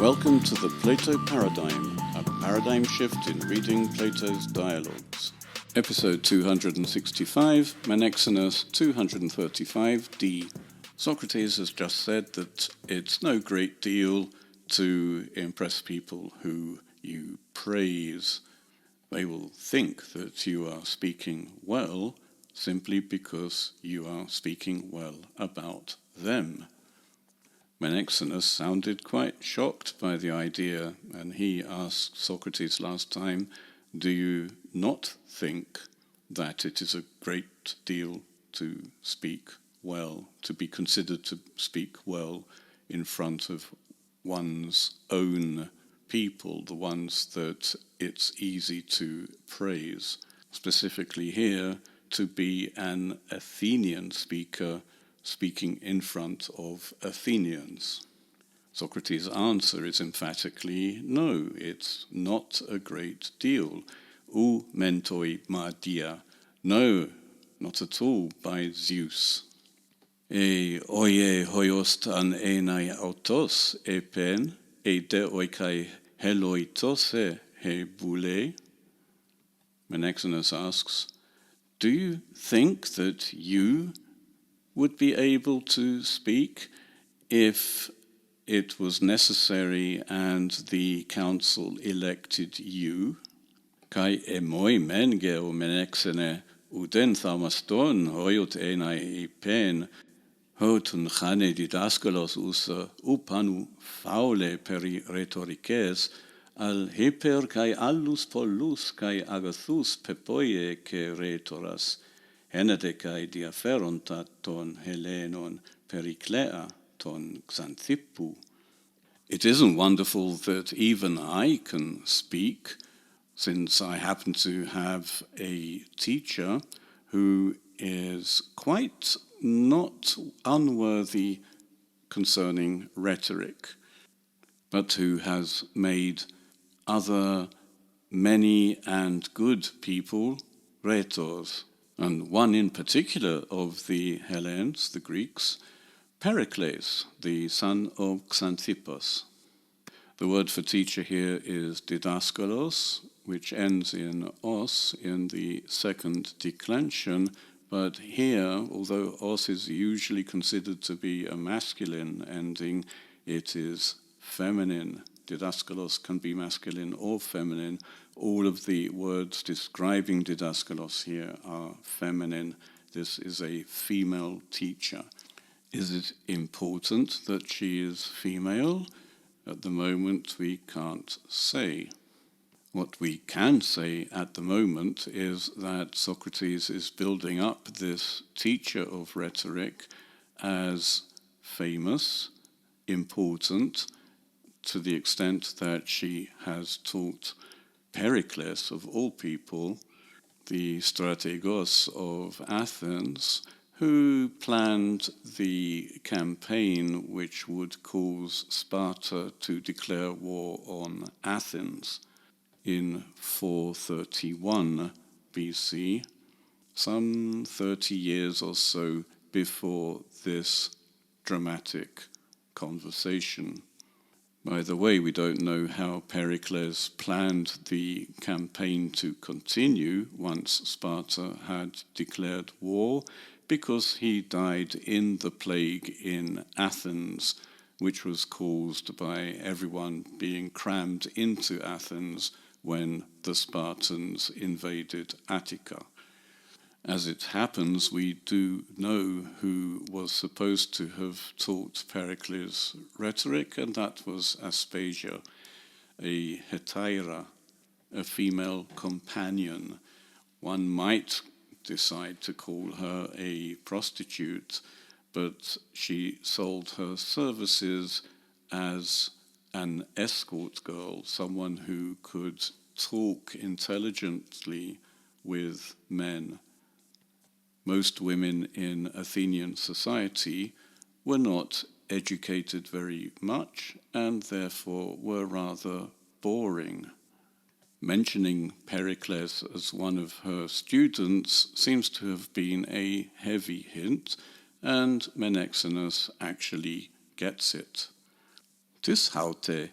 Welcome to the Plato Paradigm, a paradigm shift in reading Plato's dialogues. Episode 265, Menexenus 235d. Socrates has just said that it's no great deal to impress people who you praise. They will think that you are speaking well simply because you are speaking well about them. Menexenus sounded quite shocked by the idea, and he asked Socrates last time, "Do you not think that it is a great deal to speak well, to be considered to speak well in front of one's own people, the ones that it's easy to praise? Specifically here, to be an Athenian speaker, speaking in front of Athenians." Socrates' answer is emphatically, no, it's not a great deal. Ou mentoi madia. No, not at all, by Zeus. E oie hoiost an enai autos epen, e de oikai heloitose he boule. Menexenus asks, do you think that you would be able to speak if it was necessary and the council elected you? Kai emoi men geo menexene uden thamaston hoiot enai epen hotun chane didaskalos usa upanu faule peri rhetorices al hyper kai allus pollus kai agathus pepoie ke rhetoras Henedecai diaferonta ton Helenon periclea ton xanthippu. It isn't wonderful that even I can speak, since I happen to have a teacher who is quite not unworthy concerning rhetoric, but who has made other many and good people rhetors. And one in particular of the Hellenes, the Greeks, Pericles, the son of Xanthippus. The word for teacher here is didaskalos, which ends in os in the second declension, but here, although os is usually considered to be a masculine ending, it is feminine. Didaskalos can be masculine or feminine. All of the words describing didaskalos here are feminine. This is a female teacher. Is it important that she is female? At the moment, we can't say. What we can say at the moment is that Socrates is building up this teacher of rhetoric as famous, important, to the extent that she has taught Pericles, of all people, the strategos of Athens, who planned the campaign which would cause Sparta to declare war on Athens in 431 BC, some 30 years or so before this dramatic conversation. By the way, we don't know how Pericles planned the campaign to continue once Sparta had declared war, because he died in the plague in Athens, which was caused by everyone being crammed into Athens when the Spartans invaded Attica. As it happens, we do know who was supposed to have taught Pericles rhetoric, and that was Aspasia, a hetaira, a female companion. One might decide to call her a prostitute, but she sold her services as an escort-girl, someone who could talk intelligently with men. Most women in Athenian society were not educated very much and therefore were rather boring. Mentioning Pericles as one of her students seems to have been a heavy hint, and Menexenus actually gets it. Tis haute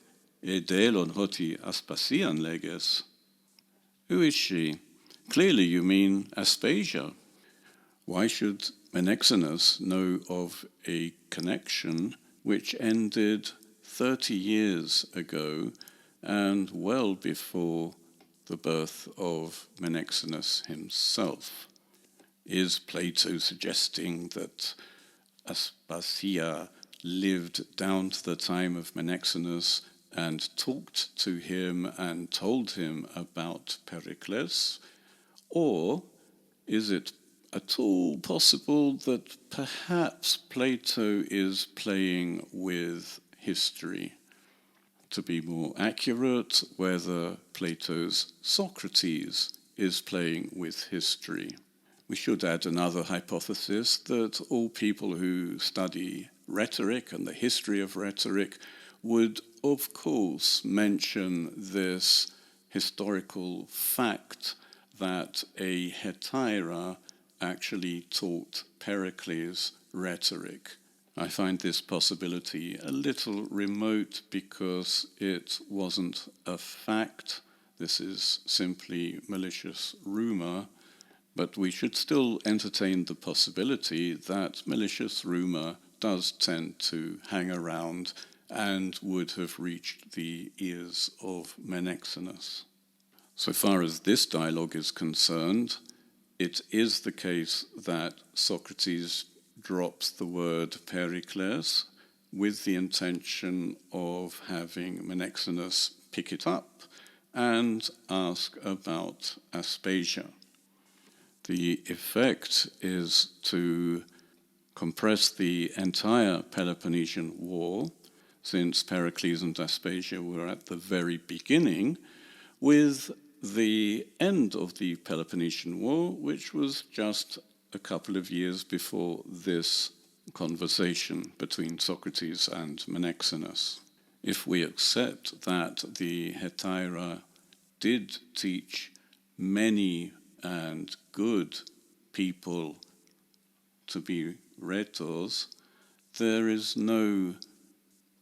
e delon hoti Aspasian leges. Who is she? Clearly you mean Aspasia. Why should Menexenus know of a connection which ended 30 years ago and well before the birth of Menexenus himself? Is Plato suggesting that Aspasia lived down to the time of Menexenus and talked to him and told him about Pericles? Or is it at all possible that perhaps Plato is playing with history? To be more accurate, whether Plato's Socrates is playing with history. We should add another hypothesis that all people who study rhetoric and the history of rhetoric would, of course, mention this historical fact that a hetaira actually taught Pericles rhetoric. I find this possibility a little remote because it wasn't a fact. This is simply malicious rumor. But we should still entertain the possibility that malicious rumor does tend to hang around and would have reached the ears of Menexenus. So far as this dialogue is concerned, it is the case that Socrates drops the word Pericles with the intention of having Menexenus pick it up and ask about Aspasia. The effect is to compress the entire Peloponnesian War, since Pericles and Aspasia were at the very beginning, with the end of the Peloponnesian War, which was just a couple of years before this conversation between Socrates and Menexenus. If we accept that the hetaira did teach many and good people to be rhetors, there is no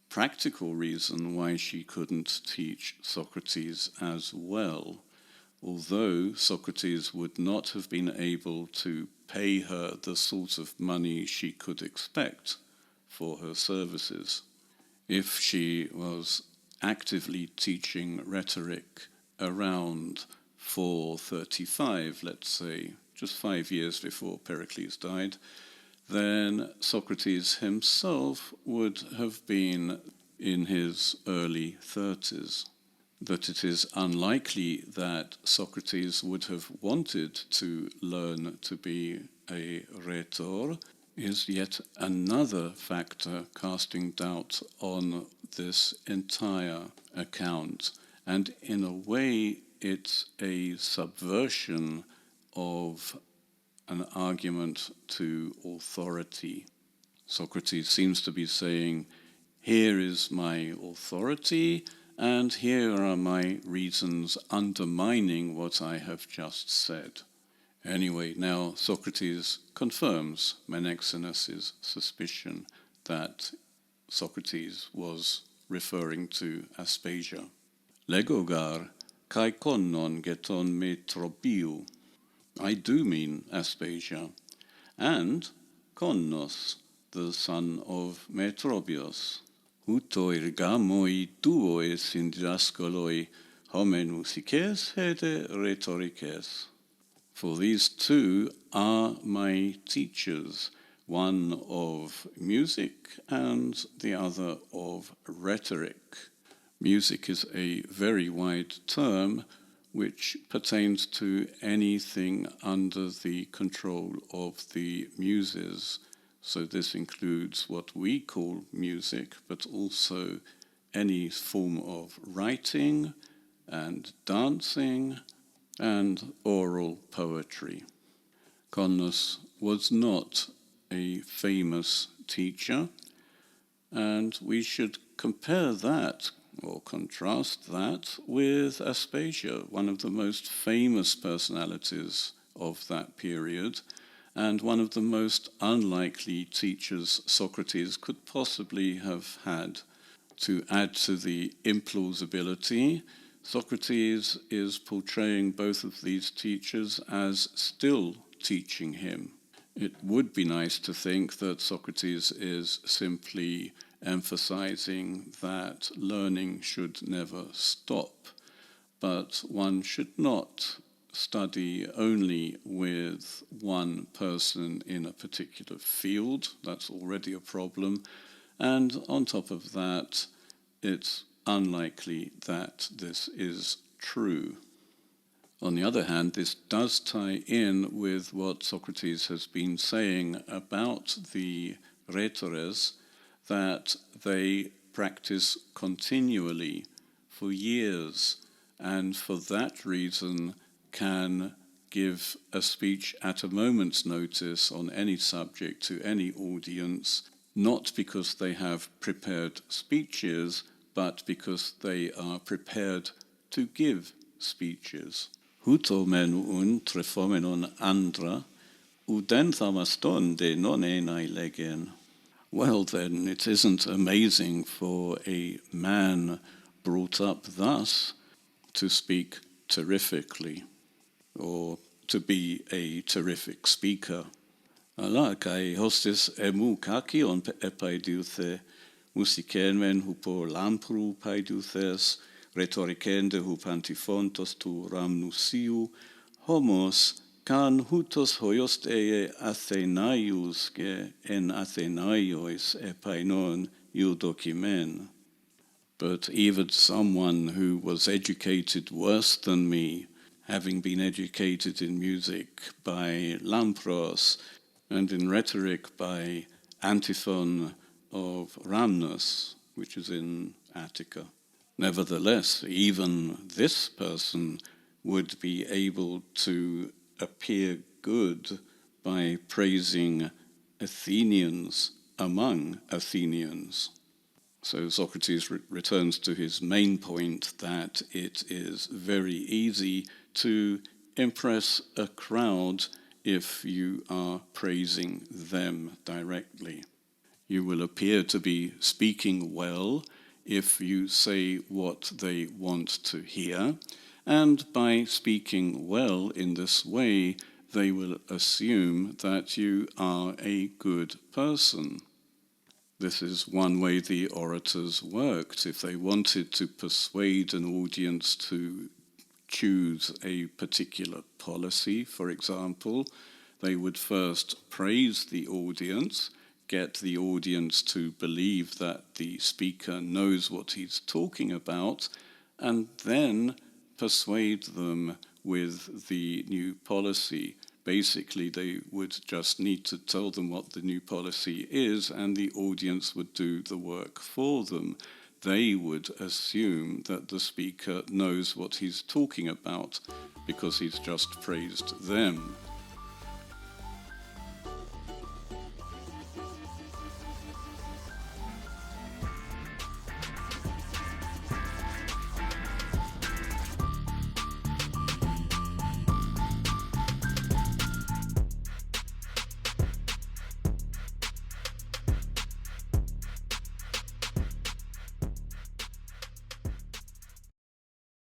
practical reason why she couldn't teach Socrates as well, although Socrates would not have been able to pay her the sort of money she could expect for her services. If she was actively teaching rhetoric around 435, let's say, just 5 years before Pericles died, then Socrates himself would have been in his early 30s. That it is unlikely that Socrates would have wanted to learn to be a rhetor is yet another factor casting doubt on this entire account. And in a way, it's a subversion of an argument to authority. Socrates seems to be saying, here is my authority, and here are my reasons undermining what I have just said. Anyway, now Socrates confirms Menexenus' suspicion that Socrates was referring to Aspasia. Legogar kai konnon geton metrobiou. I do mean Aspasia, and Konnos, the son of Metrobios. Hutoi gamoi tuoi syndidaskoloi homenusikes hede rhetorikes. For these two are my teachers, one of music and the other of rhetoric. Music is a very wide term which pertains to anything under the control of the muses. So this includes what we call music, but also any form of writing and dancing and oral poetry. Connos was not a famous teacher, and we should compare that or contrast that with Aspasia, one of the most famous personalities of that period, and one of the most unlikely teachers Socrates could possibly have had. To add to the implausibility, Socrates is portraying both of these teachers as still teaching him. It would be nice to think that Socrates is simply emphasizing that learning should never stop, but one should not study only with one person in a particular field. That's already a problem. And on top of that, it's unlikely that this is true. On the other hand, this does tie in with what Socrates has been saying about the rhetores, that they practice continually for years, and for that reason can give a speech at a moment's notice on any subject to any audience, not because they have prepared speeches, but because they are prepared to give speeches. Hutomen trefomenon andra, uden thamastonde non enai legen. Well then, it isn't amazing for a man brought up thus to speak terrifically, or to be a terrific speaker. Ala kai hostis emu kaki on epaidiuthe, musikenmen hupo lampru paidiuthes, rhetoricende hup antifontos tu ramnusiu, homos can hutos hoiost eie Athenaius ge en Athenaios epainon eudokimen. But even someone who was educated worse than me, having been educated in music by Lampros and in rhetoric by Antiphon of Rhamnus, which is in Attica. Nevertheless, even this person would be able to appear good by praising Athenians among Athenians. So Socrates returns to his main point that it is very easy to impress a crowd if you are praising them directly. You will appear to be speaking well if you say what they want to hear, and by speaking well in this way, they will assume that you are a good person. This is one way the orators worked. If they wanted to persuade an audience to choose a particular policy, for example, they would first praise the audience, get the audience to believe that the speaker knows what he's talking about, and then persuade them with the new policy. Basically, they would just need to tell them what the new policy is, and the audience would do the work for them. They would assume that the speaker knows what he's talking about because he's just praised them.